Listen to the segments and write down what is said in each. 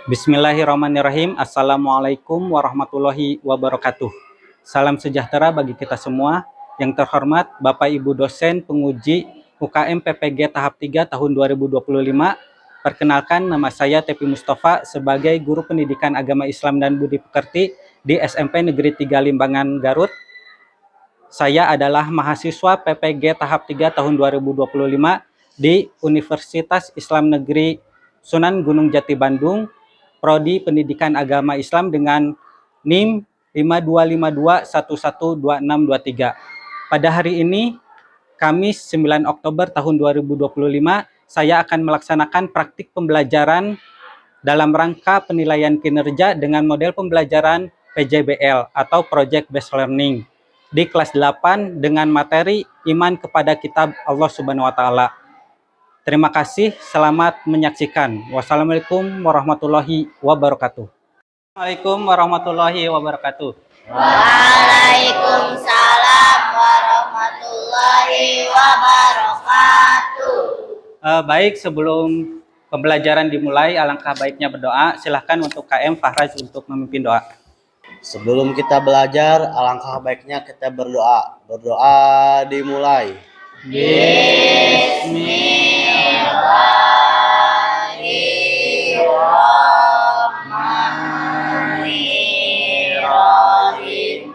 Bismillahirrahmanirrahim. Assalamualaikum warahmatullahi wabarakatuh. Salam sejahtera bagi kita semua. Yang terhormat Bapak Ibu dosen penguji UKM PPG tahap 3 tahun 2025. Perkenalkan, nama saya Tepi Mustafa sebagai guru pendidikan agama Islam dan Budi Pekerti di SMP Negeri 3 Limbangan, Garut. Saya adalah mahasiswa PPG tahap 3 tahun 2025 di Universitas Islam Negeri Sunan Gunung Jati Bandung, Prodi Pendidikan Agama Islam dengan NIM 5252112623. Pada hari ini, Kamis 9 Oktober tahun 2025, saya akan melaksanakan praktik pembelajaran dalam rangka penilaian kinerja dengan model pembelajaran PJBL atau Project Based Learning di kelas 8 dengan materi iman kepada kitab Allah Subhanahu wa taala. Terima kasih, selamat menyaksikan. Wassalamualaikum warahmatullahi wabarakatuh. Waalaikumsalam warahmatullahi wabarakatuh. Waalaikumsalam warahmatullahi wabarakatuh. Baik, sebelum pembelajaran dimulai, alangkah baiknya berdoa. Silahkan untuk KM Fahraj untuk memimpin doa. Sebelum kita belajar, alangkah baiknya kita berdoa. Berdoa dimulai. Bismillahirrahmanirrahim.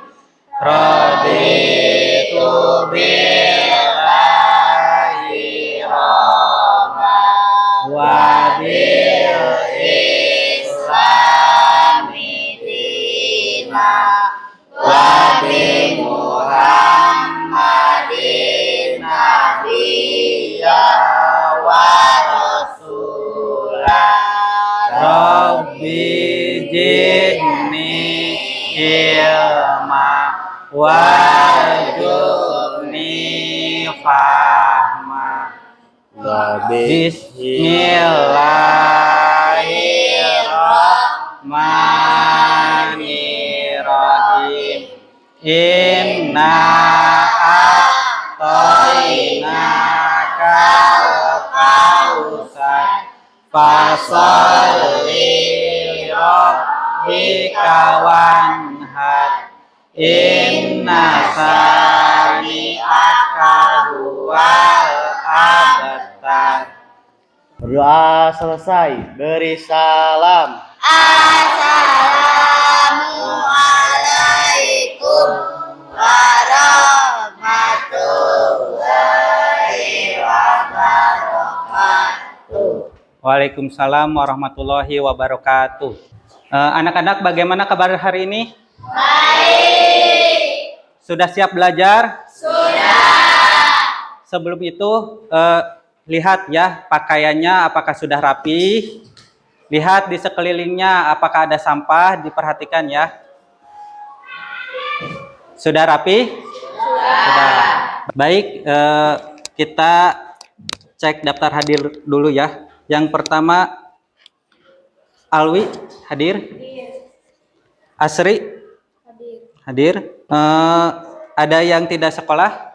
Raditu billahi robban wa islami dina wa bi Muhammadin nabiyya wa rasulah. Rabbi zidni ilma warzuqni fahma. Bismillahirrahmanirrahim. Inna a'tainaka al-kautsar fasholli lirabbika wanhar. Inna sani'aka huwal abtar. Berdoa selesai, beri salam. Assalamualaikum warahmatullahi wabarakatuh. Waalaikumsalam warahmatullahi wabarakatuh. Anak-anak, bagaimana kabar hari ini? Baik. Sudah siap belajar? Sudah. Sebelum itu, lihat ya pakaiannya apakah sudah rapi. Lihat di sekelilingnya apakah ada sampah, diperhatikan ya. Sudah rapi? Sudah. Baik, kita cek daftar hadir dulu ya. Yang pertama, Alwi hadir? Asri? Hadir. Ada yang tidak sekolah?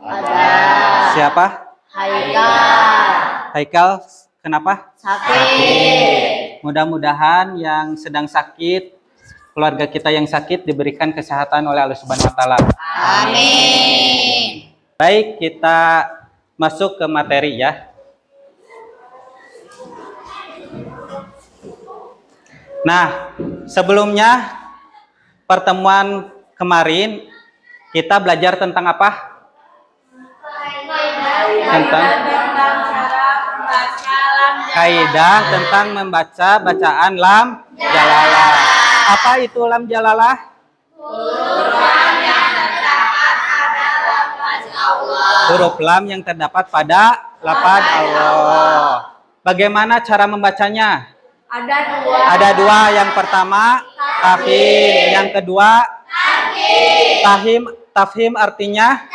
Ada. Siapa? Haikal. Kenapa? Sakit. Mudah-mudahan yang sedang sakit, keluarga kita yang sakit diberikan kesehatan oleh Allah Subhanahu wa taala. Amin. Baik, kita masuk ke materi ya. Nah, sebelumnya pertemuan kemarin kita belajar tentang apa? Tentang kaidah tentang membaca bacaan lam jalalah. Apa itu lam jalalah? Huruf lam yang terdapat pada lafaz Allah. Bagaimana cara membacanya? Ada dua. Yang pertama tafhim, yang kedua tafhim artinya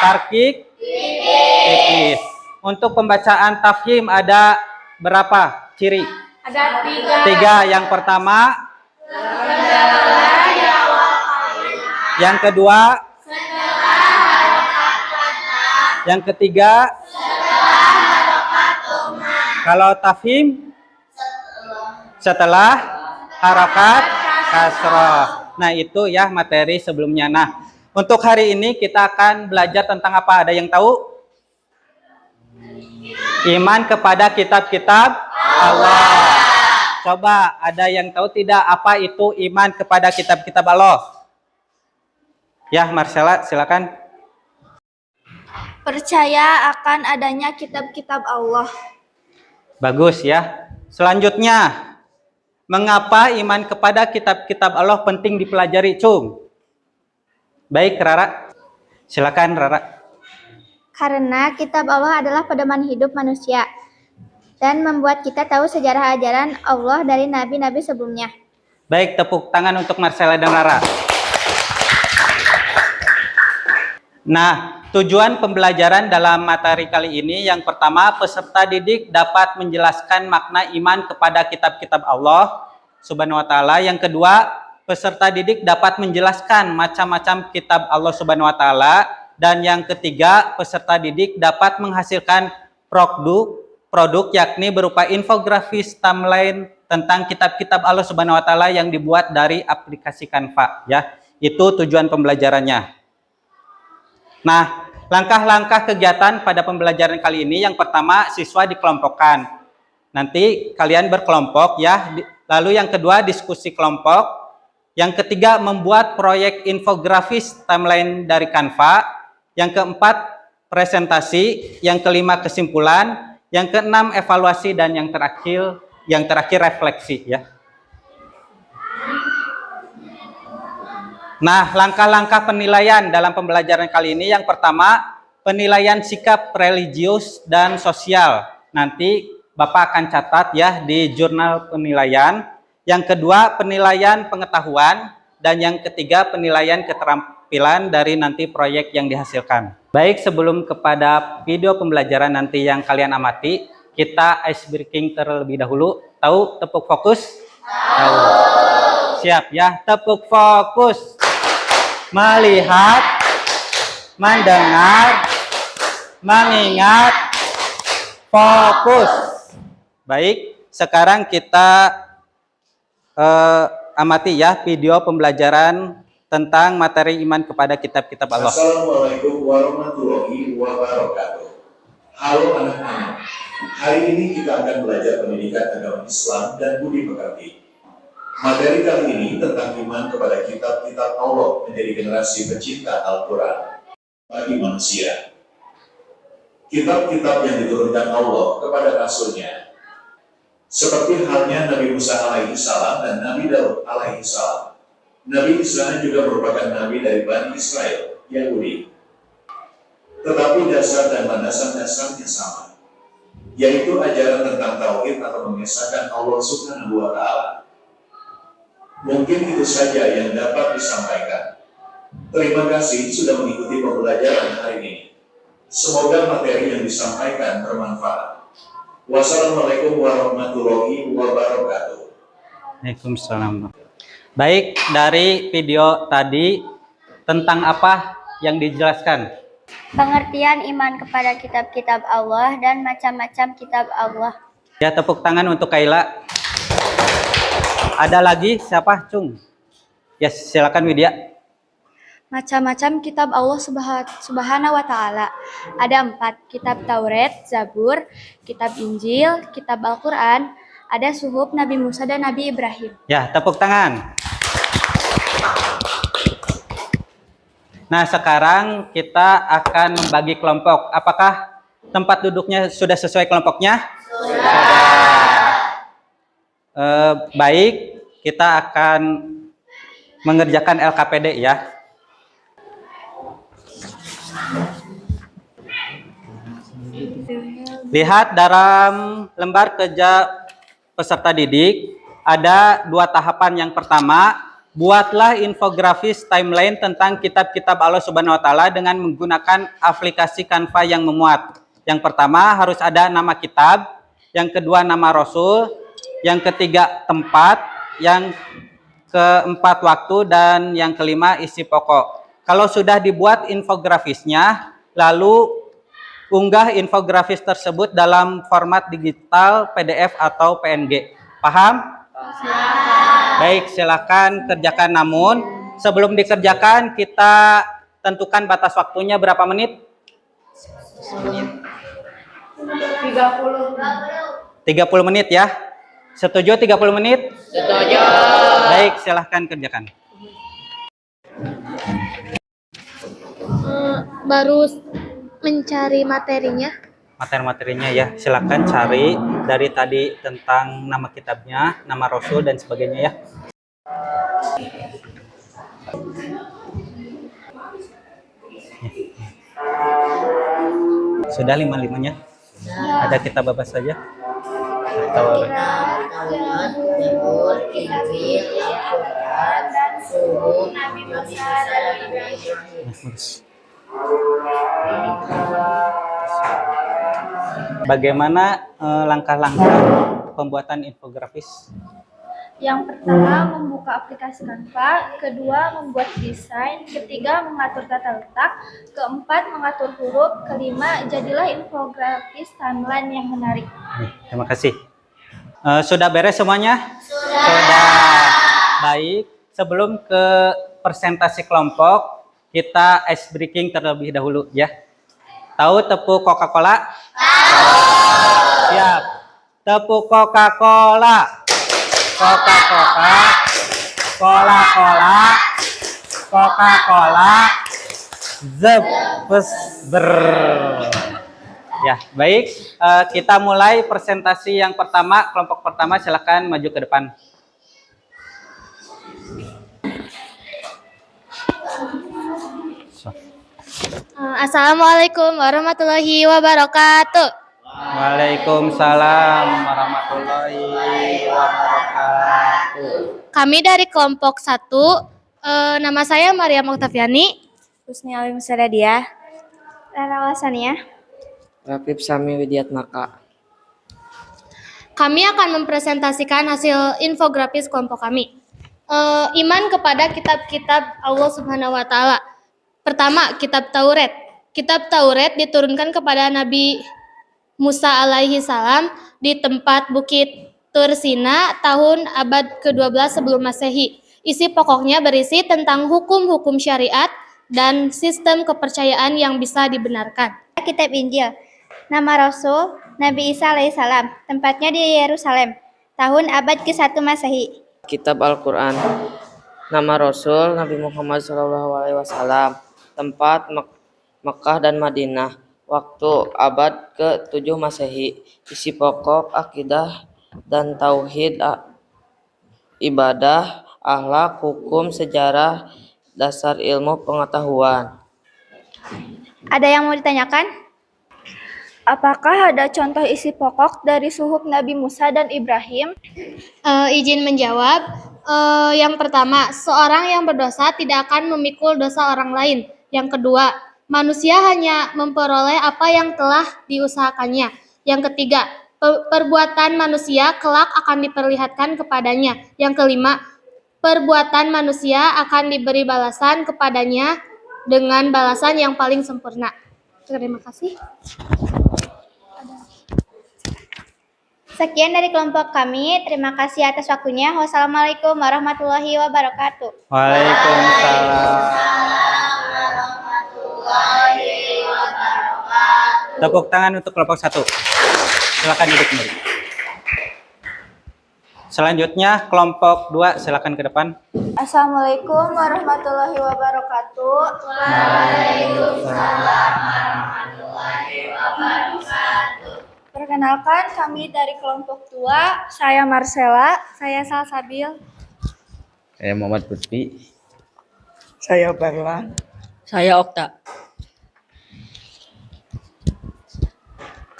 tarkik tipis. Untuk pembacaan tafhim ada berapa ciri? Ada 3. Yang pertama, yang kedua, yang ketiga. Kalau tafhim setelah harokat kasroh. Nah, itu ya materi sebelumnya. Nah, untuk hari ini kita akan belajar tentang apa? Ada yang tahu? Iman kepada kitab-kitab Allah. Coba, ada yang tahu tidak apa itu iman kepada kitab-kitab Allah? Ya, Marcella, silakan. Percaya akan adanya kitab-kitab Allah. Bagus ya. Selanjutnya, mengapa iman kepada kitab-kitab Allah penting dipelajari, Cung? Baik, Rara. Silakan, Rara. Karena kitab Allah adalah pedoman hidup manusia dan membuat kita tahu sejarah ajaran Allah dari nabi-nabi sebelumnya. Baik, tepuk tangan untuk Marcella dan Rara. Nah, tujuan pembelajaran dalam materi kali ini yang pertama, peserta didik dapat menjelaskan makna iman kepada kitab-kitab Allah Subhanahu wa taala. Yang kedua, peserta didik dapat menjelaskan macam-macam kitab Allah Subhanahu wa taala. Dan yang ketiga, peserta didik dapat menghasilkan produk yakni berupa infografis timeline tentang kitab-kitab Allah Subhanahu wa taala yang dibuat dari aplikasi Canva ya. Itu tujuan pembelajarannya. Nah, langkah-langkah kegiatan pada pembelajaran kali ini yang pertama, siswa dikelompokkan. Nanti kalian berkelompok ya. Lalu yang kedua, diskusi kelompok. Yang ketiga, membuat proyek infografis timeline dari Canva. Yang keempat, presentasi. Yang kelima, kesimpulan. Yang keenam, evaluasi. Dan yang terakhir refleksi ya. Nah, langkah-langkah penilaian dalam pembelajaran kali ini yang pertama, penilaian sikap religius dan sosial. Nanti Bapak akan catat ya di jurnal penilaian. Yang kedua, penilaian pengetahuan. Dan yang ketiga, penilaian keterampilan dari nanti proyek yang dihasilkan. Baik, sebelum kepada video pembelajaran nanti yang kalian amati, kita ice breaking terlebih dahulu. Tahu tepuk fokus? Tahu. Siap ya, tepuk fokus. Melihat, mendengar, mengingat, fokus. Baik, sekarang kita amati ya video pembelajaran tentang materi iman kepada kitab-kitab Allah. Assalamualaikum warahmatullahi wabarakatuh. Halo anak-anak, hari ini kita akan belajar pendidikan agama Islam dan budi pekerti. Materi kali ini tentang iman kepada kitab-kitab Allah menjadi generasi pecinta Al-Quran bagi manusia. Kitab-kitab yang diturunkan Allah kepada Rasulnya, seperti halnya Nabi Musa alaihi salam dan Nabi Daud alaihi salam. Nabi Isa juga merupakan Nabi dari Bani Israel, Yahudi. Tetapi dasar dan landasan-dasarnya sama, yaitu ajaran tentang tauhid atau mengesahkan Allah Subhanahu wa Ta'ala. Mungkin itu saja yang dapat disampaikan. Terima kasih sudah mengikuti pembelajaran hari ini. Semoga materi yang disampaikan bermanfaat. Wassalamualaikum warahmatullahi wabarakatuh. Waalaikumsalam. Baik, dari video tadi tentang apa yang dijelaskan? Pengertian iman kepada kitab-kitab Allah dan macam-macam kitab Allah. Ya, tepuk tangan untuk Kaila. Ada lagi siapa, Cung? Ya, silakan Widya. Macam-macam kitab Allah Subhanahu wa taala. Ada 4, kitab Taurat, Zabur, kitab Injil, kitab Al-Qur'an, ada suhuf Nabi Musa dan Nabi Ibrahim. Ya, tepuk tangan. Nah, sekarang kita akan membagi kelompok. Apakah tempat duduknya sudah sesuai kelompoknya? Sudah. Baik, kita akan mengerjakan LKPD ya. Lihat dalam lembar kerja peserta didik, ada 2 tahapan. Yang pertama, buatlah infografis timeline tentang kitab-kitab Allah Subhanahu wa Ta'ala dengan menggunakan aplikasi Canva yang memuat. Yang pertama harus ada nama kitab, yang kedua nama Rasul, yang ketiga tempat, yang keempat waktu, dan yang kelima isi pokok. Kalau sudah dibuat infografisnya, lalu unggah infografis tersebut dalam format digital, PDF atau PNG. Paham? Baik, silakan kerjakan. Namun sebelum dikerjakan kita tentukan batas waktunya berapa menit? 30 menit ya. Setuju 30 menit? Setuju. Baik, silahkan kerjakan. Baru mencari materinya. Materi-materinya ya, silahkan cari dari tadi tentang nama kitabnya, nama Rasul dan sebagainya ya. Sudah 5-5-nya? Ada kitab apa saja? Atau bagaimana langkah-langkah pembuatan infografis? Yang pertama, membuka aplikasi Canva. Kedua, membuat desain. Ketiga, mengatur tata letak. Keempat, mengatur huruf. Kelima, jadilah infografis timeline yang menarik. Terima kasih. Sudah beres semuanya? Sudah. Baik, sebelum ke presentasi kelompok, kita ice breaking terlebih dahulu ya. Tahu tepung Coca-Cola? Tahu. Siap. Tepung Coca-Cola. Coca-Cola, Coca-Cola, Coca-Cola, ber. Ya, baik. Kita mulai presentasi yang pertama. Kelompok pertama, silakan maju ke depan. Assalamualaikum warahmatullahi wabarakatuh. Waalaikumsalam warahmatullahi wabarakatuh. Kami dari kelompok 1, nama saya Maria Oktaviani. Husni Alim Sadadia. Rara Wasania. Rafif Sami Widiatmaka. Kami akan mempresentasikan hasil infografis kelompok kami. Iman kepada kitab-kitab Allah Subhanahu wa Ta'ala. Pertama, kitab Taurat. Kitab Taurat diturunkan kepada Nabi Musa alaihi salam di tempat Bukit Tursina tahun abad ke-12 sebelum Masehi. Isi pokoknya berisi tentang hukum-hukum syariat dan sistem kepercayaan yang bisa dibenarkan. Kitab Injil. Nama Rasul Nabi Isa alaihissalam. Tempatnya di Yerusalem. Tahun abad ke-1 Masehi. Kitab Al-Quran. Nama Rasul Nabi Muhammad SAW. Tempat Mekah dan Madinah. Waktu abad ke-7 Masehi. Isi pokok akidah dan tauhid, ibadah, akhlak, hukum, sejarah, dasar ilmu pengetahuan. Ada yang mau ditanyakan? Apakah ada contoh isi pokok dari suhuf Nabi Musa dan Ibrahim? Izin menjawab. Yang pertama, seorang yang berdosa tidak akan memikul dosa orang lain. Yang kedua, manusia hanya memperoleh apa yang telah diusahakannya. Yang ketiga, perbuatan manusia kelak akan diperlihatkan kepadanya. Yang kelima, perbuatan manusia akan diberi balasan kepadanya dengan balasan yang paling sempurna. Terima kasih. Sekian dari kelompok kami. Terima kasih atas waktunya. Wassalamualaikum warahmatullahi wabarakatuh. Waalaikumsalam. Tepuk tangan untuk kelompok 1. Silakan duduk kembali. Selanjutnya kelompok 2, silakan ke depan. Assalamualaikum warahmatullahi wabarakatuh. Waalaikumsalam warahmatullahi wabarakatuh. Perkenalkan, kami dari kelompok 2. Saya Marcella. Saya Salsabil. Saya Muhammad Lutfi. Saya Barlan. Saya Okta.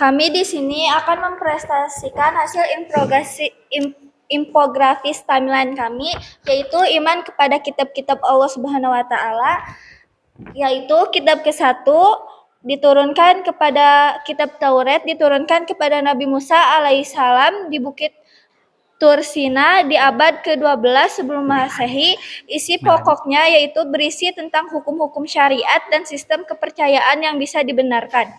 Kami di sini akan mempresentasikan hasil infografis timeline kami, yaitu iman kepada kitab-kitab Allah Subhanahu wa Ta'ala, yaitu kitab ke-1 diturunkan kepada kitab Taurat diturunkan kepada Nabi Musa alaihissalam di Bukit Tursina di abad ke-12 sebelum Masehi. Isi pokoknya yaitu berisi tentang hukum-hukum syariat dan sistem kepercayaan yang bisa dibenarkan.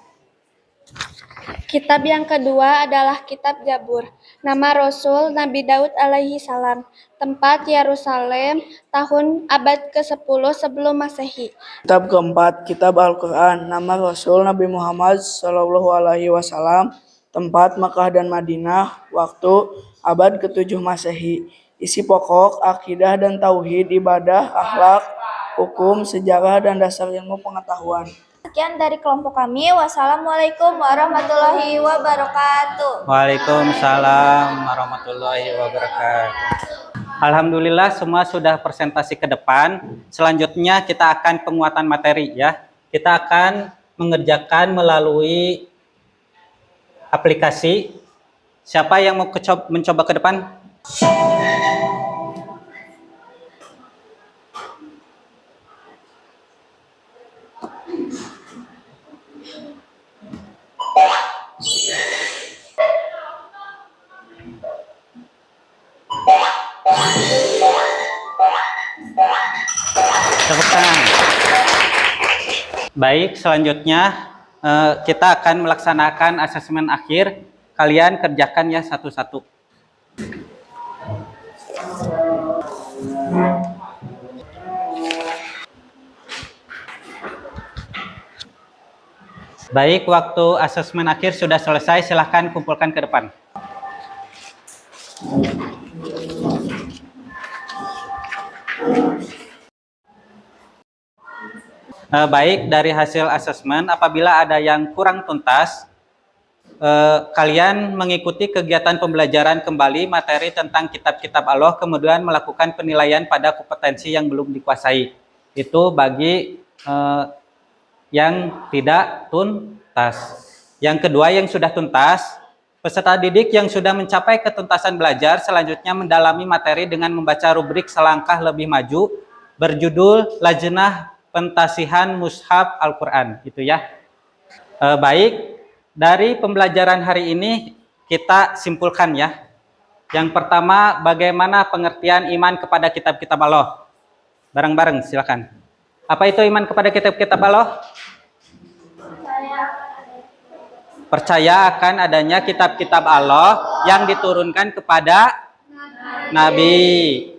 Kitab yang kedua adalah Kitab Zabur. Nama Rasul Nabi Daud alaihi salam. Tempat Yerusalem, tahun abad ke-10 sebelum Masehi. Kitab keempat, Kitab Al-Quran. Nama Rasul Nabi Muhammad SAW. Tempat Makkah dan Madinah, waktu abad ke-7 Masehi. Isi pokok, akidah dan tauhid, ibadah, akhlak, hukum, sejarah, dan dasar ilmu pengetahuan. Sekian dari kelompok kami. Wassalamualaikum warahmatullahi wabarakatuh. Waalaikumsalam warahmatullahi wabarakatuh. Alhamdulillah semua sudah presentasi ke depan. Selanjutnya kita akan penguatan materi ya. Kita akan mengerjakan melalui aplikasi. Siapa yang mau mencoba ke depan? Tepuk tangan. Baik, selanjutnya kita akan melaksanakan asesmen akhir. Kalian kerjakan ya satu-satu. Baik, waktu asesmen akhir sudah selesai. Silahkan kumpulkan ke depan. Baik, dari hasil asesmen, apabila ada yang kurang tuntas, kalian mengikuti kegiatan pembelajaran kembali materi tentang kitab-kitab Allah, kemudian melakukan penilaian pada kompetensi yang belum dikuasai. Itu bagi yang tidak tuntas. Yang kedua, yang sudah tuntas, peserta didik yang sudah mencapai ketuntasan belajar selanjutnya mendalami materi dengan membaca rubrik selangkah lebih maju berjudul Lajnah Pentasihan Mushaf Al-Quran, gitu ya. Baik, dari pembelajaran hari ini kita simpulkan ya. Yang pertama, bagaimana pengertian iman kepada kitab-kitab Allah? Bareng-bareng, silakan. Apa itu iman kepada kitab-kitab Allah? Percaya akan adanya kitab-kitab Allah yang diturunkan kepada Nabi.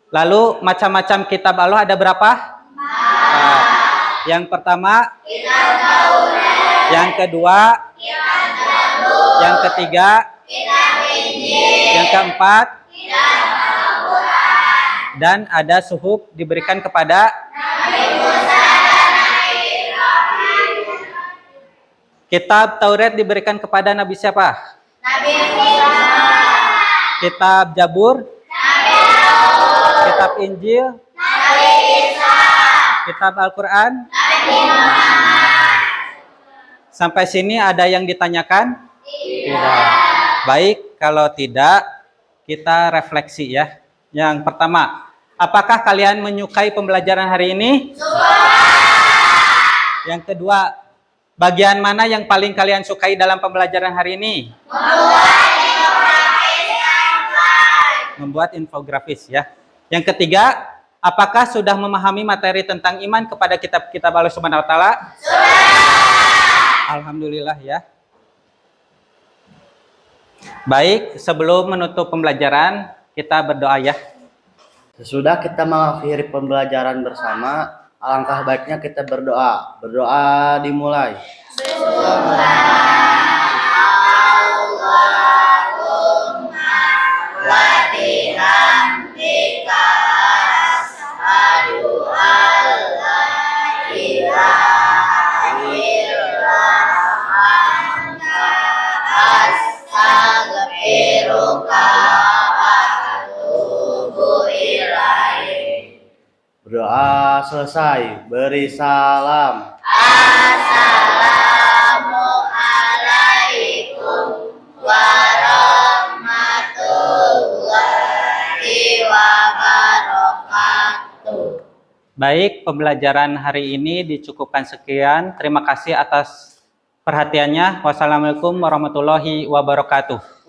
Lalu macam-macam kitab Allah ada berapa? Yang pertama, yang kedua, yang ketiga, yang keempat, dan ada suhuf diberikan kepada kitab Taurat diberikan kepada Nabi siapa? Nabi Musa. Kitab Zabur? Nabi Daud. Kitab Injil? Nabi Isa. Kitab Al-Quran? Nabi Muhammad. Sampai sini ada yang ditanyakan? Tidak. Baik, kalau tidak, kita refleksi ya. Yang pertama, apakah kalian menyukai pembelajaran hari ini? Suka. Yang kedua, bagian mana yang paling kalian sukai dalam pembelajaran hari ini? Membuat infografis ya. Yang ketiga, apakah sudah memahami materi tentang iman kepada kitab-kitab Allah Subhanahu wa taala? Sudah. Alhamdulillah ya. Baik, sebelum menutup pembelajaran, kita berdoa ya. Sesudah kita mengakhiri pembelajaran bersama, alangkah baiknya kita berdoa. Berdoa dimulai. Berdoa selesai, beri salam. Assalamualaikum warahmatullahi wabarakatuh. Baik, pembelajaran hari ini dicukupkan sekian. Terima kasih atas perhatiannya. Wassalamualaikum warahmatullahi wabarakatuh.